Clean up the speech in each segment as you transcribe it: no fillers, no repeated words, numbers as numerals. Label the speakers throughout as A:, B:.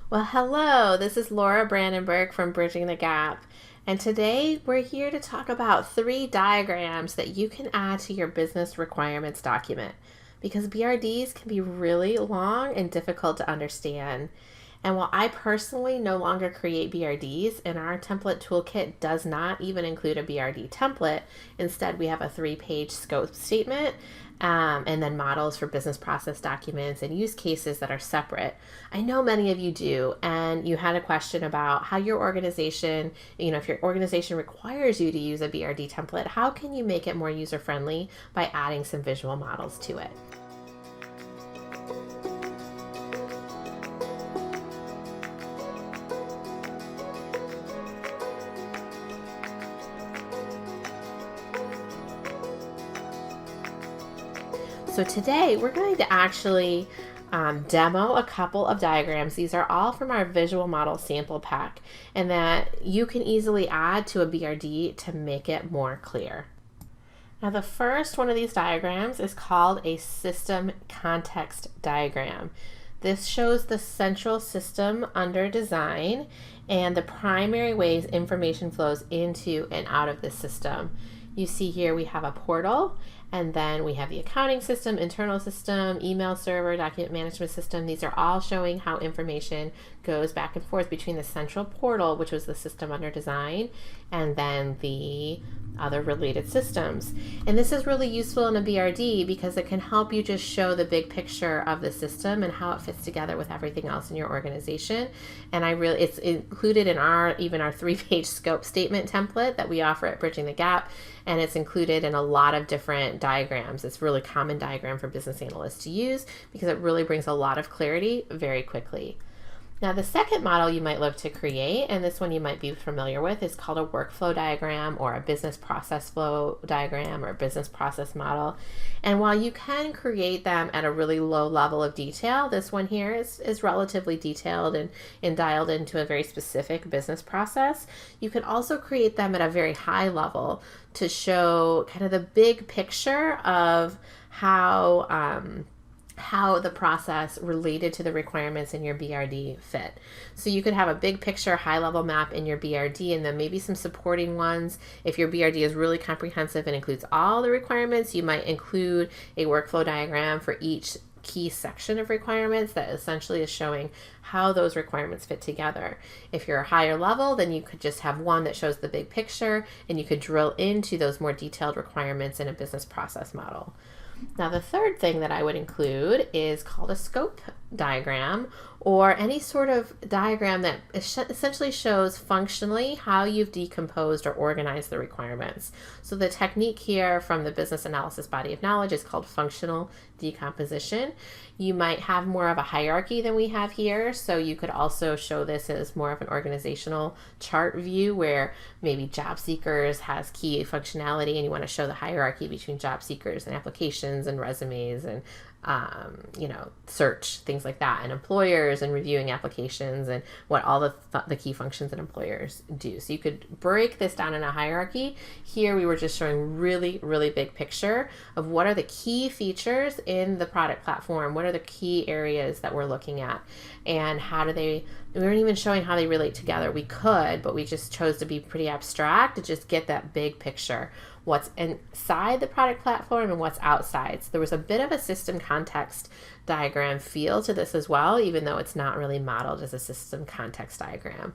A: Well, hello, this is Laura Brandenburg from Bridging the Gap, and today we're here to talk about 3 diagrams that you can add to your business requirements document because BRDs can be really long and difficult to understand. And while I personally no longer create BRDs, and our template toolkit does not even include a BRD template, instead we have a 3-page scope statement and then models for business process documents and use cases that are separate. I know many of you do, and you had a question about how your organization, if your organization requires you to use a BRD template, how can you make it more user-friendly by adding some visual models to it? So today we're going to actually demo a couple of diagrams. These are all from our visual model sample pack, and that you can easily add to a BRD to make it more clear. Now the first one of these diagrams is called a system context diagram. This shows the central system under design and the primary ways information flows into and out of the system. You see here we have a portal, and then we have the accounting system, internal system, email server, document management system. These are all showing how information goes back and forth between the central portal, which was the system under design, and then the other related systems. And this is really useful in a BRD because it can help you just show the big picture of the system and how it fits together with everything else in your organization. And it's included in our 3-page scope statement template that we offer at Bridging the Gap, and it's included in a lot of different diagrams. It's a really common diagram for business analysts to use because it really brings a lot of clarity very quickly. Now the second model you might look to create, and this one you might be familiar with, is called a workflow diagram or a business process flow diagram or a business process model. And while you can create them at a really low level of detail, this one here is relatively detailed and dialed into a very specific business process. You can also create them at a very high level to show kind of the big picture of how the process related to the requirements in your BRD fit. So you could have a big picture, high-level map in your BRD, and then maybe some supporting ones. If your BRD is really comprehensive and includes all the requirements, you might include a workflow diagram for each key section of requirements that essentially is showing how those requirements fit together. If you're a higher level, then you could just have one that shows the big picture, and you could drill into those more detailed requirements in a business process model. Now the third thing that I would include is called a scope diagram, or any sort of diagram that essentially shows functionally how you've decomposed or organized the requirements. So the technique here from the business analysis body of knowledge is called functional decomposition. You might have more of a hierarchy than we have here, so you could also show this as more of an organizational chart view where maybe job seekers has key functionality and you want to show the hierarchy between job seekers and applications and resumes and search, things like that, and employers and reviewing applications and what all the key functions that employers do. So you could break this down in a hierarchy. Here we were just showing really, really big picture of what are the key features in the product platform, what are the key areas that we're looking at, and we weren't even showing how they relate together. We could, but we just chose to be pretty abstract to just get that big picture. What's inside the product platform and what's outside. So there was a bit of a system context diagram feel to this as well, even though it's not really modeled as a system context diagram.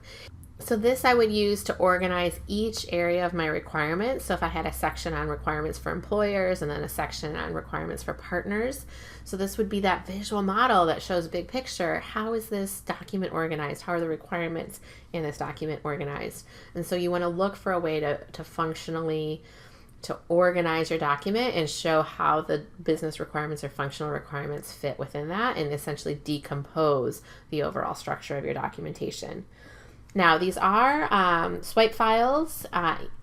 A: So this I would use to organize each area of my requirements. So if I had a section on requirements for employers and then a section on requirements for partners. So this would be that visual model that shows big picture. How is this document organized? How are the requirements in this document organized? And so you want to look for a way to functionally to organize your document and show how the business requirements or functional requirements fit within that and essentially decompose the overall structure of your documentation. Now these are swipe files.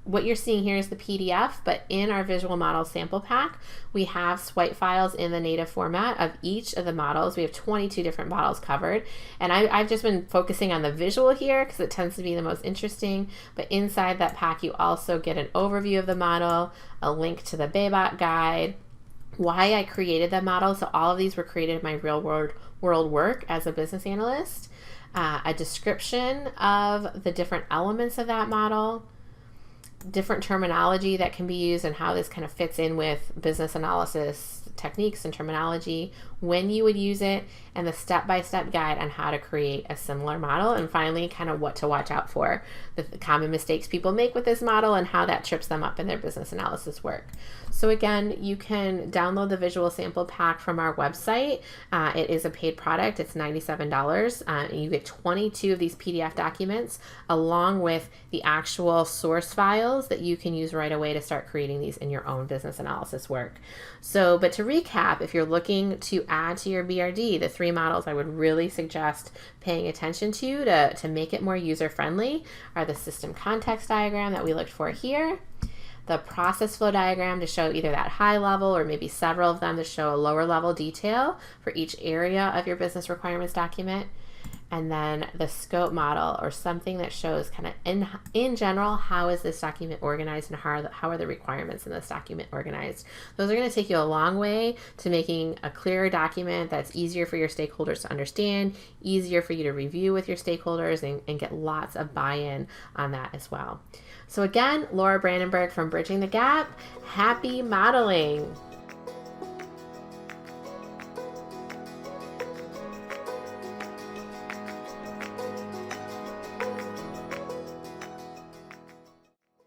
A: What you're seeing here is the PDF, but in our visual model sample pack, we have swipe files in the native format of each of the models. We have 22 different models covered, and I've just been focusing on the visual here because it tends to be the most interesting, but inside that pack you also get an overview of the model, a link to the BABOT guide, why I created the model. So all of these were created in my real world work as a business analyst. a description of the different elements of that model, different terminology that can be used and how this kind of fits in with business analysis techniques and terminology, when you would use it, and the step-by-step guide on how to create a similar model, and finally kind of what to watch out for, the common mistakes people make with this model and how that trips them up in their business analysis work. So again, you can download the visual sample pack from our website. It is a paid product. It's $97. And you get 22 of these PDF documents along with the actual source files that you can use right away to start creating these in your own business analysis work. So, but to recap, if you're looking to add to your BRD, the 3 models I would really suggest paying attention to make it more user-friendly are the system context diagram that we looked for here, the process flow diagram to show either that high level or maybe several of them to show a lower level detail for each area of your business requirements document, and then the scope model, or something that shows kind of in general, how is this document organized and how are the requirements in this document organized. Those are going to take you a long way to making a clearer document that's easier for your stakeholders to understand, easier for you to review with your stakeholders, and get lots of buy-in on that as well. So again, Laura Brandenburg from Bridging the Gap. Happy modeling!